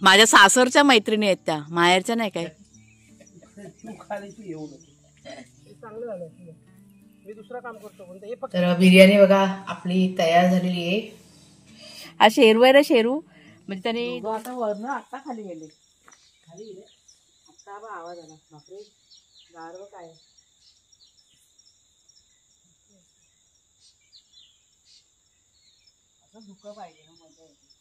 माझ्या सासरच्या मैत्रिणी आहेत त्या, माहेरच्या नाही काय. तर बिर्याणी बघा आपली तयार झालेली आहे. हा शेरू आहे ना, शेरू म्हणजे त्याने आता वरनं आत्ता खाली गेले. खाली गेले आत्ता आवाज आला. बापरे गार काय असं धुकं पाहिजे ना, मजा येते.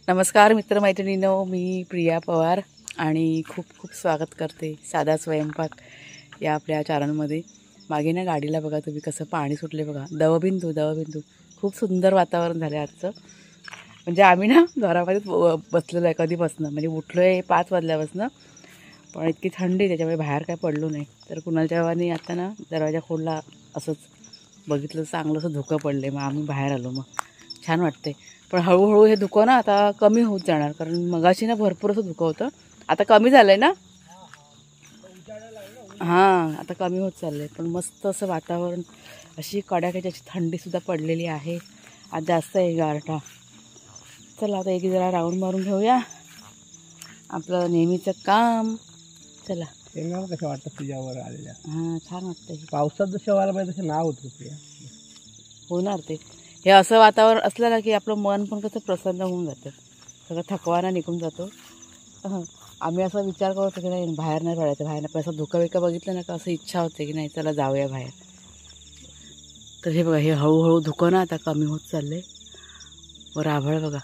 नमस्कार मित्रमैत्रिणींनो, मी प्रिया पवार आणि खूप खूप स्वागत करते साधा स्वयंपाक या आपल्या चॅनलमध्ये. मागे ना गाडीला बघा तुम्ही कसं पाणी सुटले बघा, दवबिंदू. खूप सुंदर वातावरण झालं आहे आजचं. म्हणजे आम्ही ना घरामध्येच बसलेलो आहे कधीपासून, म्हणजे उठलो आहे 5 वाजल्यापासून, पण इतकी थंडी त्याच्यामुळे बाहेर काय पडलो नाही. तर कुणालच्या जेव्हानी आता ना दरवाजा खोलला, असंच बघितलं चांगलंसं धुकं पडले, मग आम्ही बाहेर आलो. मग छान वाटते. पण हळूहळू हे धुकं ना आता कमी होत जाणार, कारण मगाशी ना भरपूर असं धुकं होतं, आता कमी झालं आहे ना. हां, आता कमी होत चाललं आहे. पण मस्त असं वातावरण, अशी कडाक्याची अशी थंडीसुद्धा पडलेली आहे. आज जास्त आहे गारठा. चला आता एक जरा राऊंड मारून घेऊया, आपलं नेहमीचं काम. चला. कसं वाटतं तुझ्यावर आलेल्या? हां, छान वाटतं. पावसात जसं व्हायला पाहिजे तसं नाव होतं प्रिया. होणार ते. हे असं वातावरण असलं ना की आपलं मन पण कसं प्रसन्न होऊन जातं, सगळं थकवाना निघून जातो. आम्ही असा विचार करत होतो की नाही बाहेर नाही पडायचं, असं धुकं बघितलं ना का असं इच्छा होते की नाही चला जाऊया बाहेर. तर हे बघा, हे हळूहळू धुकं ना आता कमी होत चाललं आहे. वर आभाळ बघा,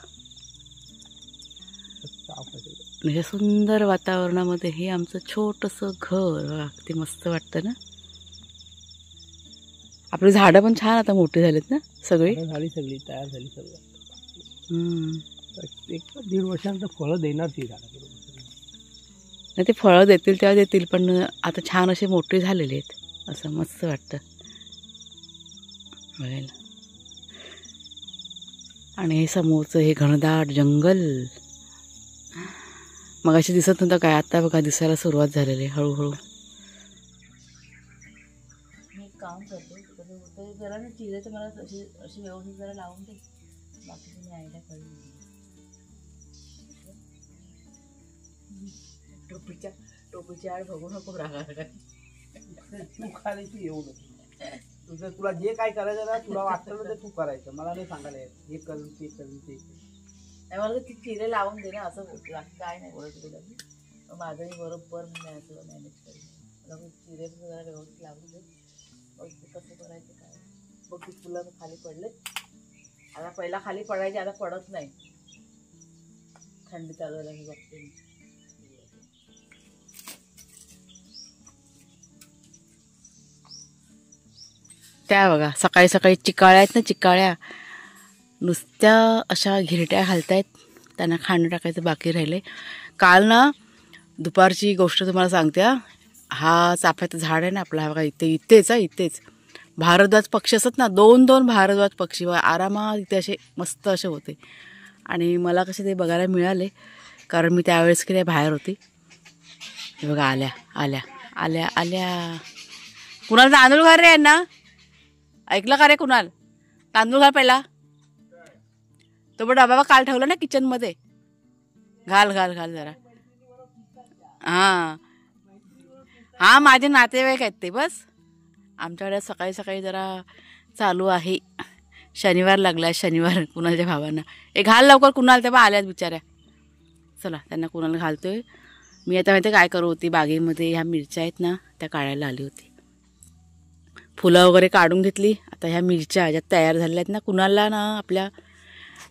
म्हणजे सुंदर वातावरणामध्ये हे आमचं छोटंसं घर बघा, ते मस्त वाटतं ना. आपली झाडं पण छान आता मोठी झालीत ना, सगळी सगळी तयार झाली सगळं. 1-1.5 वर्षानंतर फळं देणार ती झाडं. नाही ते फळं देतील तेव्हा देतील, पण आता छान असे मोठे झालेले आहेत, असं मस्त वाटतं बघायला. आणि हे समोरचं हे घनदाट जंगल मग अशी दिसत नव्हतं काय, आता बघा दिसायला सुरुवात झालेली आहे हळूहळू. मी एक काम करते, जरा ना चिरायचं मला अशी व्यवस्थित जरा लावून दे, बाकी तुम्ही आयडिया कळली. टोपीच्या आड बघू नको रागा, तू खालीची येऊ नको. तुझं तुला जे काय करायचं ना, तुला वाटतं ना ते तू करायचं, मला नाही सांगायला हे कर ते कर ते नाही. मला ती चिरे लावून दे ना, असं काय नाही बोलत तुला. माझंही बरोबर मी मॅनेज करेन. मला चिरे जरा व्यवस्थित लावून दे, बघ ते कसं करायचं काय. बघ ती फुलं खाली पडले, आता पहिला खाली पडायचे, आता पडत नाही. थंडी चालू झाली बघते मी. त्या बघा सकाळी सकाळी चिकाळ्या आहेत ना, चिकाळ्या नुसत्या अशा घिरट्या घालतायत, त्यांना खाणं टाकायचं बाकी राहिले. काल ना दुपारची गोष्ट तुम्हाला सांगते. हा चाफ्याचं झाड आहे ना आपला, हा बघा इथेच भारद्वाज पक्षी असत ना, 2 भारद्वाज पक्षी आरामात इथे असे मस्त असे होते. आणि मला कसे ते बघायला मिळाले, कारण मी त्यावेळेस की नाही बाहेर होती. हे बघा आल्या. कुणाल तांदूळ घाल रे यांना, ऐकलं का रे कुणाल, तांदूळ घाल पहिला. तो पण डबा काल ठेवला ना किचनमध्ये, घाल जरा. हां माझे नातेवाईक आहेत ते. बस आमच्याकडे सकाळी सकाळी जरा चालू आहे. शनिवार लागला, शनिवार कुणालच्या भावांना. घाल लवकर कुणाल, तेव्हा आल्यात बिचाऱ्या. चला त्यांना कुणाला घालतोय मी. आता माहिती काय करू होती, बागेमध्ये ह्या मिरच्या आहेत ना त्या काढायला आली होती. फुलं वगैरे काढून घेतली. आता ह्या मिरच्या ज्या तयार झालेल्या आहेत ना, कुणाला ना आपल्या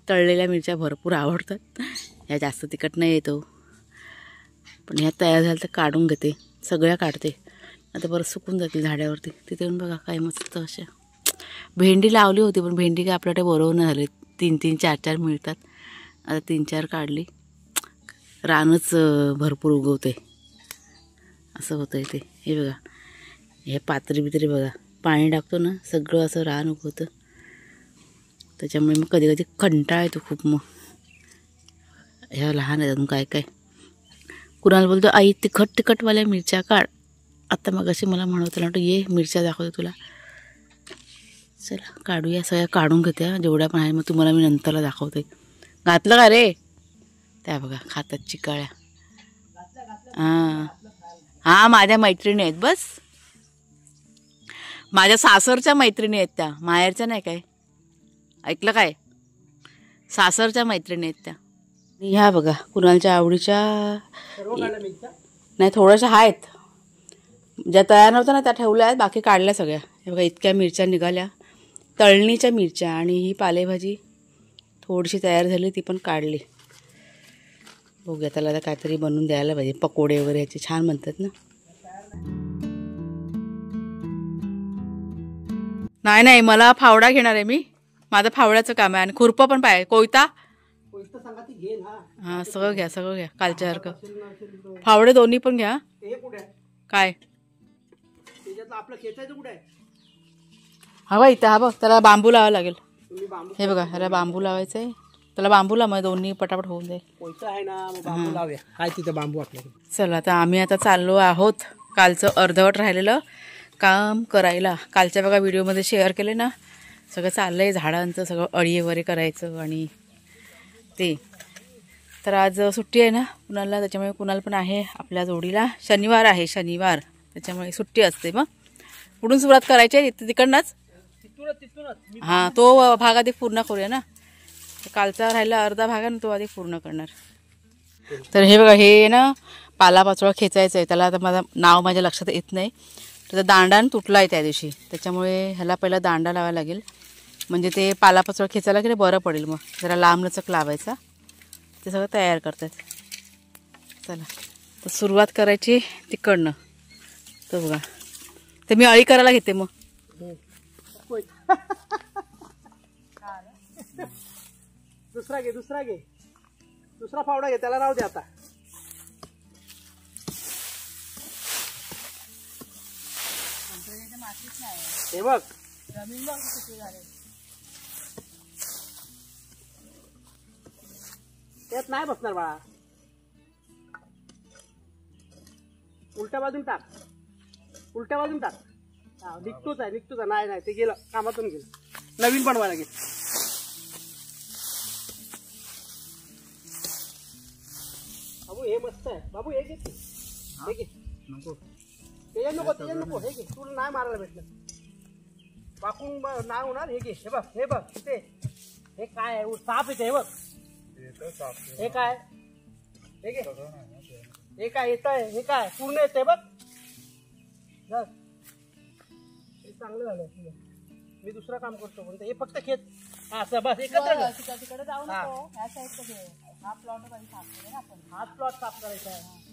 तळलेल्या मिरच्या भरपूर आवडतात. ह्या जास्त तिखट नाही येतो, पण ह्या तयार झाल्या तर काढून घेते, सगळ्या काढते. आता बरं सुकून जातील झाडावरती. तिथे येऊन बघा काय मस्त अशा भेंडी लावली होती, पण भेंडी काय आपल्याकडे बरोबर नाही झाली. 3-3, 4-4 मिळतात. आता 3-4 काढली. रानच भरपूर उगवते असं होतं इथे. हे बघा हे पात्री बित्री बघा, पाणी टाकतो ना सगळं असं रान उगवतं. त्याच्यामुळे मग कधी कधी कंटाळा येतो खूप. मग ह्या लहान आहेत अजून काय काय. कुणाला बोलतो आई तिखटवाल्या मिरच्या काढ. आता मग अशी मला म्हणत म्हटलं ये मिरच्या दाखवते तुला. चला काढूया, सगळ्या काढून घेते जेवढ्या पण आहे. मग तुम्हाला मी नंतरला दाखवते. घातलं का रे? त्या बघा खातात चिकाळ्या. हां माझ्या मैत्रिणी आहेत. बस माझ्या सासरच्या मैत्रिणी आहेत त्या, माहेरच्या नाही. काय ऐकलं काय? सासरच्या मैत्रिणी आहेत त्या. ह्या बघा कुणालच्या आवडीच्या नाही, थोड्याशा आहेत ज्या तयार नव्हत्या ना त्या ठेवल्या आहेत, बाकी काढल्या सगळ्या. हे बघा इतक्या मिरच्या निघाल्या, तळणीच्या मिरच्या. आणि ही पालेभाजी थोडीशी तयार झाली, ती पण काढली. बघूया त्याला आता काहीतरी बनवून द्यायला पाहिजे, पकोडे वगैरे ह्याचे छान म्हणतात ना. नाही मला फावडा घेणार आहे मी. माझं फावड्याचं काम आहे. आणि खुरपं पण पाहिजे. कोयता हां सगळं घ्या कालच्यासारखं. फावडे दोन्ही पण घ्या. काय हवा इथं? हा बघ त्याला बांबू लावावं लागेल. हे बघा ह्याला बांबू लावायचं आहे. त्याला बांबू लावा, दोन्ही पटापट होऊन जाईल. चला आता आम्ही आता चाललो आहोत कालचं अर्धवट राहिलेलं काम करायला. कालच्या बघा व्हिडिओमध्ये शेअर केले ना, सगळं चाललं आहे झाडांचं, सगळं अळी वगैरे करायचं. आणि ते तर आज सुट्टी आहे ना कुणाला, त्याच्यामुळे कुणाल पण आहे आपल्या जोडीला. शनिवार आहे, शनिवार त्याच्यामुळे सुट्टी असते. मग कुठून सुरुवात करायची आहे? तिकडनंच. हां तो भाग आधी पूर्ण करूया ना. कालचा राहिला अर्धा भाग आहे ना, तो आधी पूर्ण करणार. तर हे बघा हे ना पालापाचोळा खेचायचं आहे. त्याला आता नाव माझ्या लक्षात येत नाही. त्याचा दांडा तुटला आहे त्या दिवशी, त्याच्यामुळे ह्याला पहिला दांडा लावायला लागेल. म्हणजे ते पालापाचोळा खेचायला की बरं पडेल. मग जरा लांब लचक लावायचा. ते सगळं तयार करतात. चला तर सुरुवात करायची तिकडनं. तर बघा ते मी अळी करायला घेते. मग दुसरा फावडा घे, त्याला राहू दे आता. हे बघ त्यात नाही बसणार बाळा. उलट्या बाजून टाक. निघतोच आहे. नाही ते गेलं, कामातून गेलं. नवीन बनवायला लागेल. बाबू हे मस्त आहे. बाबू हे घे, नको त्याच्यात नको. हे घे, तुला नाही मारायला भेटलं. वाकून नाही होणार. हे घे. हे बघ तिथे हे काय आहे? साप येते. हे बघ हे काय? हे घे. हे काय येत आहे? हे काय पूर्ण येते बघ. हे चांगलं झालं. मी दुसरं काम करतो पण हे फक्त खेच. असं बस एकत्र तिकडे जाऊ नको. ह्या साईडचं घे. हा प्लॉट हाच प्लॉट साफ करायचा आहे.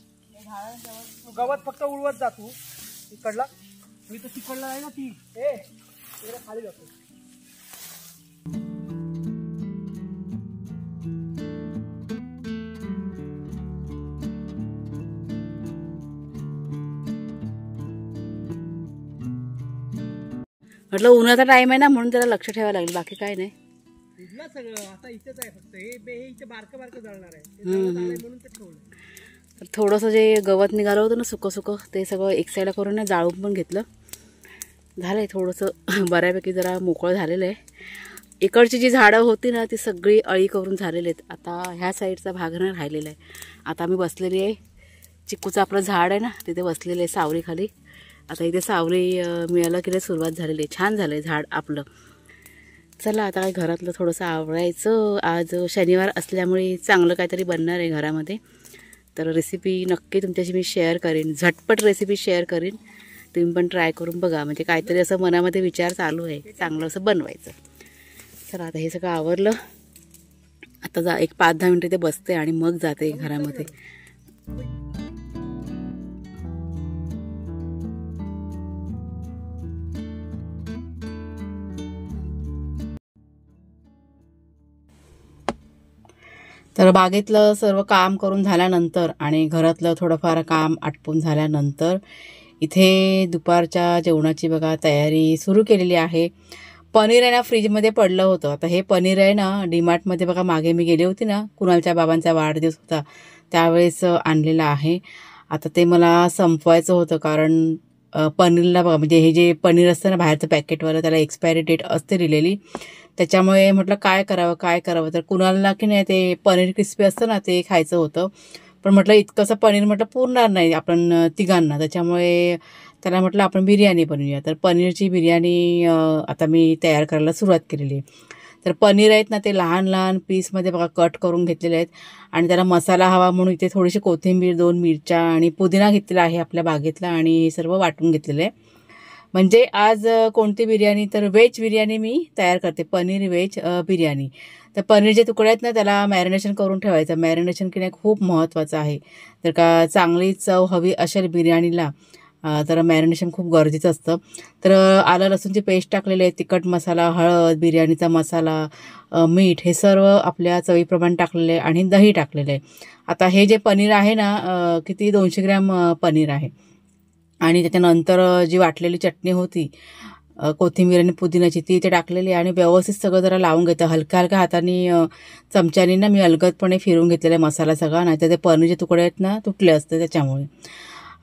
गवत फक्त उडवत जा तू तिकडला. मी तर तिकडला आहे ना ती. हे तिकडे खाली जातो. म्हटलं उन्हाचा टाइम आहे ना, म्हणून त्याला लक्ष ठेवायला लागेल. बाकी काय नाही. सगळं आता इथेच आहे. फक्त हे इथे बारकं जळणार आहे म्हणून ते ठेवलं. तर थोडंसं जे गवत निघालं होतं ना सुकं ते सगळं एक साईडला करून ना जाळून पण घेतलं. झालं आहे थोडंसं बऱ्यापैकी जरा मोकळं झालेलं आहे. इकडची जी झाडं होती ना ती सगळी अळी करून झालेली आहेत. आता ह्या साईडचा भाग ना राहिलेला आहे. आता मी बसलेली आहे, चिक्कूचं आपलं झाड आहे ना तिथे बसलेलं आहे सावलीखाली. आता इथे सावली मिळायला की सुरुवात झालेली आहे. छान झालं आहे झाड आपलं. चला आता काय घरातलं थोडंसं आवरायचं. आज शनिवार असल्यामुळे चांगलं काहीतरी बनणार आहे घरामध्ये. तर रेसिपी नक्की तुमच्याशी मी शेअर करेन, झटपट रेसिपी शेअर करेन. तुम्ही पण ट्राय करून बघा. म्हणजे काहीतरी असं मनामध्ये विचार चालू आहे चांगलं असं बनवायचं. चला आता हे सगळं आवरलं. आता एक 5-10 मिनटं ते बसते आणि मग जाते घरामध्ये. तर बागेतलं सर्व काम करून झाल्यानंतर आणि घरातलं थोडंफार काम आटपून झाल्यानंतर इथे दुपारच्या जेवणाची बघा तयारी सुरू केलेली आहे. पनीर आहे ना फ्रीजमध्ये पडलं होतं. आता हे पनीर आहे ना डीमार्टमध्ये बघा मागे मी गेले होते ना, कुणालच्या बाबांचा वाढदिवस होता त्यावेळेस आणलेलं आहे. आता ते मला संपवायचं होतं कारण पनीरला बघा म्हणजे हे जे पनीर असतं ना बाहेरचं पॅकेटवालं त्याला एक्सपायरी डेट असते लिहिलेली. त्याच्यामुळे म्हटलं काय करावं तर कुणालला की नाही ते पनीर क्रिस्पी असतं ना ते खायचं होतं. पण म्हटलं इतकंसं पनीर म्हटलं पुरणार नाही आपण तिघांना. त्याच्यामुळे त्याला म्हटलं आपण बिर्याणी बनवूया. तर पनीरची बिर्याणी आता मी तयार करायला सुरुवात केलेली आहे. तर पनीर आहेत ना ते लहान लहान पीसमध्ये बघा कट करून घेतलेले आहेत आणि त्याला मसाला हवा म्हणून इथे थोडीशी कोथिंबीर, 2 मिरच्या आणि पुदिना घेतलेला आहे आपल्या बागेतला आणि हे सर्व वाटून घेतलेलं आहे. म्हणजे आज कोणती बिर्याणी तर व्हेज बिर्याणी मी तयार करते, पनीर व्हेज बिर्याणी. तर पनीरचे तुकडे आहेत ना त्याला मॅरिनेशन करून ठेवायचं. मॅरिनेशन की नाही खूप महत्त्वाचं आहे. तर का चांगली चव हवी असेल बिर्याणीला तर मॅरिनेशन खूप गरजेचं असतं. तर आलं लसूणची पेस्ट टाकलेली आहे, तिखट मसाला, हळद, बिर्याणीचा मसाला, मीठ हे सर्व आपल्या चवीप्रमाणे टाकलेलं आहे आणि दही टाकलेलं आहे. आता हे जे पनीर आहे ना किती 200 ग्रॅम पनीर आहे आणि त्याच्यानंतर जी वाटलेली चटणी होती कोथिंबीर आणि पुदिन्याची ती इथे टाकलेली आहे आणि व्यवस्थित सगळं जरा लावून घेतं. हलक्या हलक्या हाताने चमच्याने ना मी अलगदपणे फिरून घेतलेला आहे मसाला सगळा, नाही तर ते पनीरचे तुकडे आहेत ना तुटले असते त्याच्यामुळे.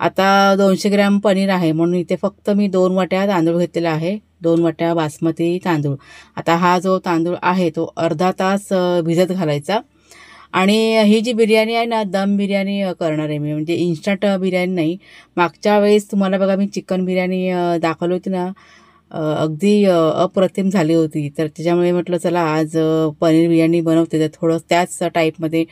आता 200 ग्रॅम पनीर आहे म्हणून इथे फक्त मी 2 वाट्या तांदूळ घेतलेला आहे, 2 वाट्या बासमती तांदूळ. आता हा जो तांदूळ आहे तो अर्धा तास भिजत घालायचा. आणि ही जी बिर्याणी आहे ना दम बिर्याणी करणार आहे मी, म्हणजे इन्स्टंट बिर्याणी नाही. मागच्या वेळेस तुम्हाला बघा मी चिकन बिर्याणी दाखवली होती ना, अगदी अप्रतिम झाली होती. तर त्याच्यामुळे म्हटलं चला आज पनीर बिर्याणी बनवते तर थोडं त्याच टाईपमध्ये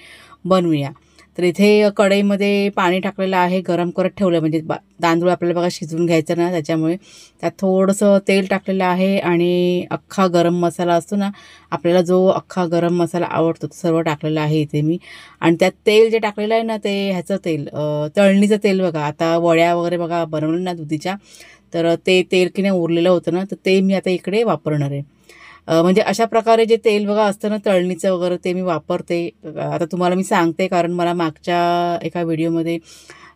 बनवूया. तर इथे कढईमध्ये पाणी टाकलेलं आहे, गरम करत ठेवलं म्हणजे तांदूळ आपल्याला बघा शिजवून घ्यायचं ना त्याच्यामुळे. त्यात थोडंसं तेल टाकलेलं आहे आणि अख्खा गरम मसाला असतो ना आपल्याला, जो अख्खा गरम मसाला आवडतो तो सर्व टाकलेला आहे इथे मी. आणि त्यात तेल जे टाकलेलं आहे ना ते ह्याचं तेल तळणीचं तेल बघा. आता वड्या वगैरे बघा बनवलं ना दुधीच्या, तर ते तेल की नाही उरलेलं होतं ना तर ते मी आता इकडे वापरणार आहे. म्हणजे अशा प्रकारे जे तेल बघा असतं ना तळणीचं वगैरे ते मी वापरते. आता तुम्हाला मी सांगते कारण मला मागच्या एका व्हिडिओमध्ये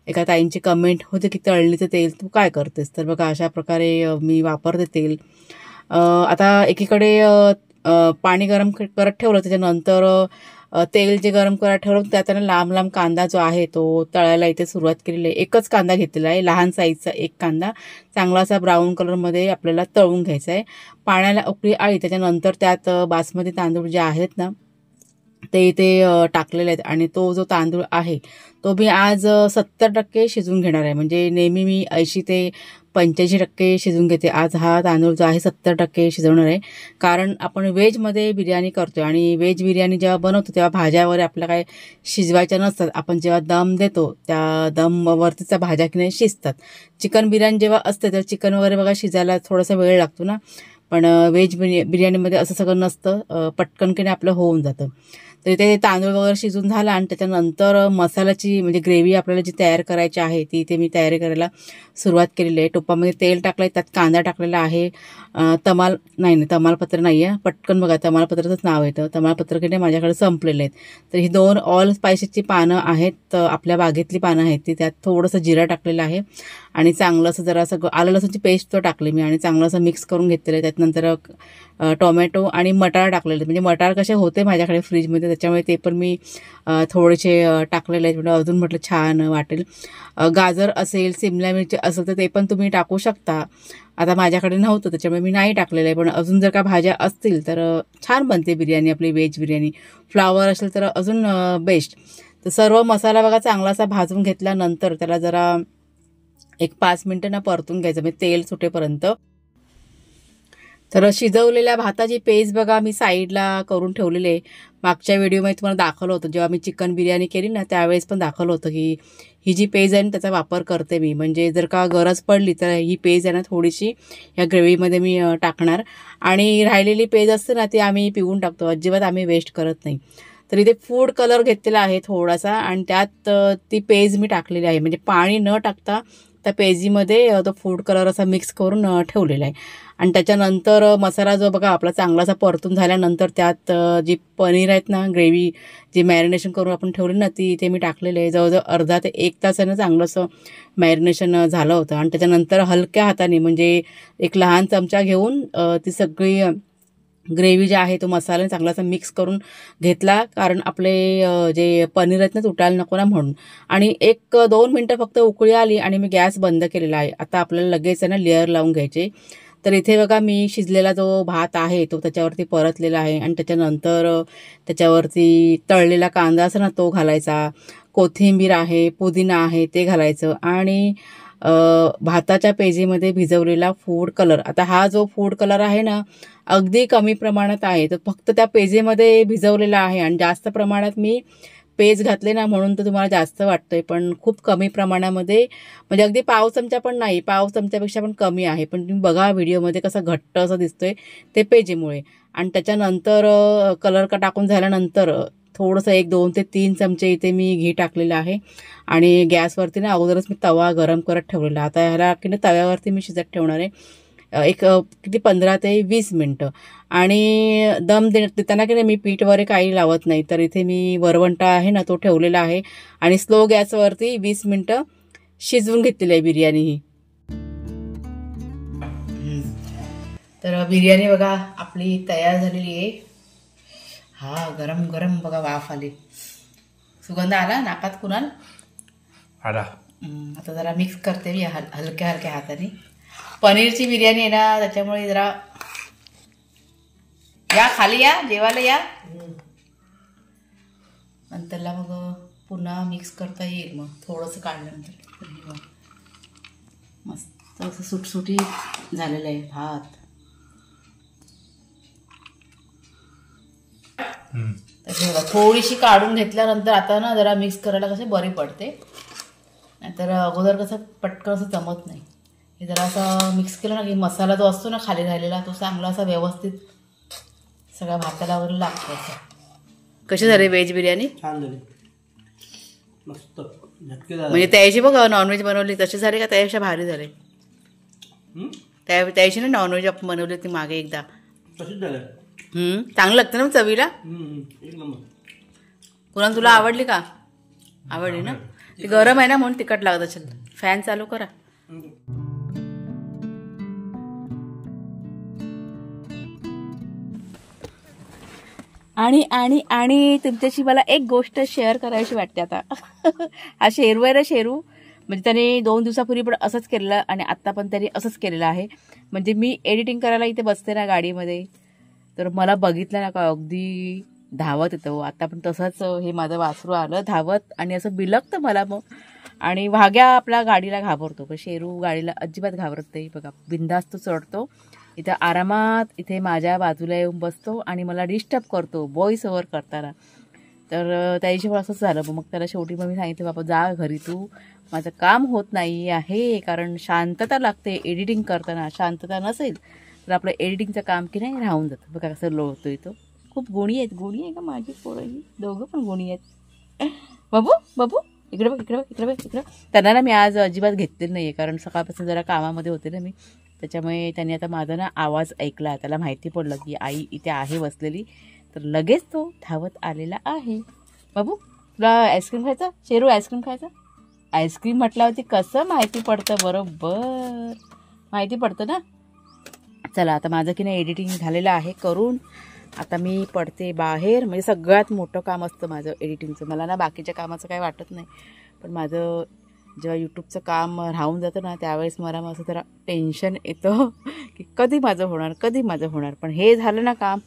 एका ताईंची कमेंट होते की तळणीचं तेल तू काय करतेस. तर बघा अशा प्रकारे मी वापरते तेल. आता एकीकडे पाणी गरम करत ठेवलं, त्याच्यानंतर तेल जे गरम करायला ठेवलं त्यात लांब लांब कांदा जो आहे तो तळायला इथे सुरुवात केलेली आहे. एकच कांदा घेतलेला आहे, लहान साईजचा एक कांदा, चांगला असा ब्राऊन कलरमध्ये आपल्याला तळून घ्यायचा आहे. पाण्याला उकळी आली त्याच्यानंतर त्यात बासमती तांदूळ जे आहेत ना ते इथे टाकलेले आहेत आणि तो जो तांदूळ आहे तो मी आज 70% शिजवून घेणार आहे. म्हणजे नेहमी मी 80 ते 85% शिजवून घेते, आज हा तांदूळ जो आहे 70% शिजवणार आहे. कारण आपण व्हेजमध्ये बिर्याणी करतो आणि व्हेज बिर्याणी जेव्हा बनवतो तेव्हा भाज्या वगैरे आपल्या काय शिजवायच्या नसतात. आपण जेव्हा दम देतो त्या दमवरतीच्या भाज्या की नाही शिजतात. चिकन बिर्याणी जेव्हा असते तर चिकन वगैरे बघा शिजायला थोडासा वेळ लागतो ना, पण व्हेज बिर्याणीमध्ये असं सगळं नसतं, पटकन की नाही आपलं होऊन जातं. तर इथे तांदूळ वगैरे शिजून झाला आणि त्याच्यानंतर मसाल्याची म्हणजे ग्रेव्ही आपल्याला जी तयार करायची आहे ती इथे मी तयारी करायला सुरुवात केलेली आहे. टोपामध्ये तेल टाकलं आहे, त्यात कांदा टाकलेला आहे, तमालपत्र नाही आहे, पटकन बघा तमालपत्राचंच नाव येतं, तमालपत्र की नाही माझ्याकडे संपलेले आहेत. तर ही 2 ऑल स्पायसेसची पानं आहेत, आपल्या बागेतली पानं आहेत ती, त्यात थोडंसं जिरं टाकलेलं आहे आणि चांगलं असं जरा सगळं आलं लसूणची पेस्ट तो टाकली मी आणि चांगलं असं मिक्स करून घेतलेलं आहे. त्यातनंतर टोमॅटो आणि मटार टाकलेले, म्हणजे मटार कसे होते माझ्याकडे फ्रीजमध्ये त्याच्यामुळे ते पण मी थोडेसे टाकलेले आहेत, म्हणजे अजून म्हटलं छान वाटेल. गाजर असेल, सिमला मिरची असेल तर ते पण तुम्ही टाकू शकता. आता माझ्याकडे नव्हतं त्याच्यामुळे मी नाही टाकलेलं आहे, पण अजून जर का भाज्या असतील तर छान बनते बिर्याणी आपली व्हेज बिर्याणी. फ्लावर असेल तर अजून बेस्ट. तर सर्व मसाला बघा चांगला असा भाजून घेतल्यानंतर त्याला जरा एक 5 मिनटं ना परतून घ्यायचं, म्हणजे तेल सुटेपर्यंत. तर शिजवलेल्या भाताची पेस्ट बघा मी साईडला करून ठेवलेली आहे. मागच्या व्हिडिओमध्ये तुम्हाला दाखवलं होतं, जेव्हा मी चिकन बिर्याणी केली ना त्यावेळेस पण दाखवलं होतं की ही जी पेज आहे ना त्याचा वापर करते मी, म्हणजे जर का गरज पडली तर ही पेज आहे ना थोडीशी या ग्रेव्हीमध्ये मी टाकणार आणि राहिलेली पेज असते ना ती आम्ही पिऊन टाकतो, अजिबात आम्ही वेस्ट करत नाही. तर इथे फूड कलर घेतलेला आहे थोडासा आणि त्यात ती पेज मी टाकलेली आहे, म्हणजे पाणी न टाकता त्या पेजीमध्ये तो फूड कलर असा मिक्स करून ठेवलेला आहे. आणि त्याच्यानंतर मसाला जो बघा आपला चांगलासा परतून झाल्यानंतर त्यात जी पनीर आहेत ना, ग्रेव्ही जी मॅरिनेशन करून आपण ठेवली ना, ती इथे मी टाकलेली आहे. जवळजवळ अर्धा ते 1 तासानं चांगलंसं मॅरिनेशन झालं होतं. आणि त्याच्यानंतर हलक्या हाताने म्हणजे एक लहान चमचा घेऊन ती सगळी ग्रेव्ही जी आहे तो मसाला चांगलासा मिक्स करून घेतला, कारण आपले जे पनीर आहेत ना तुटायला नको ना म्हणून. आणि 1-2 मिनटं फक्त उकळी आली आणि मी गॅस बंद केलेला आहे. आता आपल्याला लगेच आहे ना लेअर लावून घ्यायचे. तर इथे बघा मी शिजलेला जो भात आहे तो त्याच्यावरती परतलेला आहे आणि त्याच्यानंतर त्याच्यावरती तळलेला कांदा असं ना तो घालायचा, कोथिंबीर आहे, पुदिना आहे ते घालायचं आणि भाताच्या पेजीमध्ये भिजवलेला फूड कलर. आता हा जो फूड कलर आहे ना अगदी कमी प्रमाणात आहे, तर फक्त त्या पेजेमध्ये भिजवलेला आहे आणि जास्त प्रमाणात मी पेज घातले ना म्हणून तर तुम्हाला जास्त वाटतंय, पण खूप कमी प्रमाणामध्ये म्हणजे अगदी पाव चमचा पण नाही, पाव चमच्यापेक्षा पण कमी आहे. पण तुम्ही बघा व्हिडिओमध्ये कसं घट्ट असं दिसतोय ते पेजेमुळे. आणि त्याच्यानंतर कलर का टाकून झाल्यानंतर थोडंसं 1-2 ते 3 चमचे इथे मी घी टाकलेलं आहे आणि गॅसवरती ना अगोदरच मी तवा गरम करत ठेवलेला. आता ह्याला की तव्यावरती मी शिजत ठेवणार आहे किती 15 ते 20 मिनटं. आणि दम देताना की नाही मी पीठ वगैरे काही लावत नाही. तर इथे मी वरवंटा आहे ना तो ठेवलेला आहे आणि स्लो गॅसवरती 20 मिनटं शिजवून घेतलेली आहे बिर्याणी ही. तर बिर्याणी बघा आपली तयार झालेली आहे. हा गरम गरम बघा वाफ आली, सुगंध आला नाकात कुणाल आला. आता जरा मिक्स करते मी हलक्या हलक्या हाताने. पनीरची बिर्याणी आहे ना त्याच्यामुळे जरा या खाली या जेवायला या, नंतरला मग पुन्हा मिक्स करता येईल. मग थोडंसं काढल्यानंतर मस्त असं सुटसुटीत झालेलं आहे भात. थोडीशी काढून घेतल्यानंतर आता ना जरा मिक्स करायला कसे बरी पडते, नाहीतर अगोदर कसं पटकन असं जमत नाही. हे जरा असं मिक्स केलं ना की मसाला जो असतो ना खाली राहिलेला तो चांगला असा व्यवस्थित सगळ्या भाताला वगैरे लागतो. कशी झाली व्हेज बिर्याणी? छान झाली, मस्त झटके झाले. म्हणजे त्याची बघ नॉनव्हेज बनवली तशी झाली का त्यापेक्षा भारी झाले? त्याची ना नॉनव्हेज आपण बनवली होती मागे एकदा, तशीच झालं. चांगलं लागतं ना चवीला. कुणाला तुला आवडली का? आवडली ना. ती गरम आहे ना म्हणून तिखट लागत असेल. फॅन चालू करा. आणि आणि आणि तुमच्याशी मला एक गोष्ट शेअर करायची वाटते आता. हा शेरू आहे ना, शेरू म्हणजे त्याने 2 दिवसापूर्वी पण असंच केलेलं आणि आत्ता पण त्याने असंच केलेलं आहे. म्हणजे मी एडिटिंग करायला इथे बसते ना गाडीमध्ये, तर मला बघितलं ना का अगदी धावत येतं. आता पण तसंच हे माझं वासरू आलं धावत आणि असं बिलकतं मला मग. आणि वाघ्या आपल्या गाडीला घाबरतो, पण शेरू गाडीला अजिबात घाबरत नाही. बघा बिंदास्त चढतो इथं आरामात, इथे माझ्या बाजूला येऊन बसतो आणि मला डिस्टर्ब करतो व्हॉइस ओव्हर करताना. तर त्याच्यामुळे असंच झालं. मग त्याला शेवटी मग मी सांगितलं बाबा जा घरी, तू माझं काम होत नाही आहे, कारण शांतता लागते एडिटिंग करताना. शांतता नसेल तर आपलं एडिटिंगचं काम की नाही राहून जातं. बघा कसं लोळतोय तो. खूप गुणी आहेत. गुणी आहे का माझी पोरं ही? दोघं पण गुणी आहेत. बाबू बाबू इकडे बघ इकडे बघ इकडे बघ इकडं. त्यांना ना मी आज अजिबात घेतलेलं नाही आहे, कारण सकाळपासून जरा कामामध्ये होते ना मी, त्याच्यामुळे त्यांनी आता माझा ना आवाज ऐकला. त्याला माहिती पडलं की आई इथे आहे बसलेली, तर लगेच तो धावत आलेला आहे. बाबू तुला आईस्क्रीम खायचा? शेरू आईस्क्रीम खायचा? आईस्क्रीम म्हटल्यावरती कसं माहिती पडतं, बरोबर माहिती पडतं ना. चला आता माझं की नाही एडिटिंग झालेलं आहे करून. आता मी पडते बाहेर. म्हणजे सगळ्यात मोठं काम असतं माझं एडिटिंगचं. मला ना बाकीच्या कामाचं काही वाटत नाही, पण माझं जेव्हा यूट्यूबचं काम राहून जातं ना त्यावेळेस मला असं जरा टेन्शन येतं की कधी माझं होणार. पण हे झालं ना काम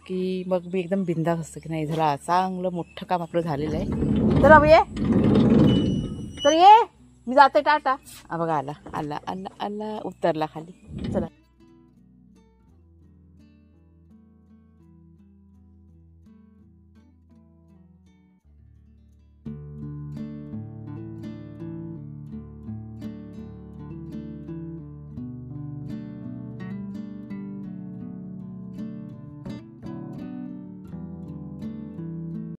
की मग मी एकदम बिंदास असतं की नाही झालं चांगलं मोठं काम आपलं झालेलं आहे. तर अब ये मी जाते टाटा. बघा आला आला आला आला उतरला खाली. चला.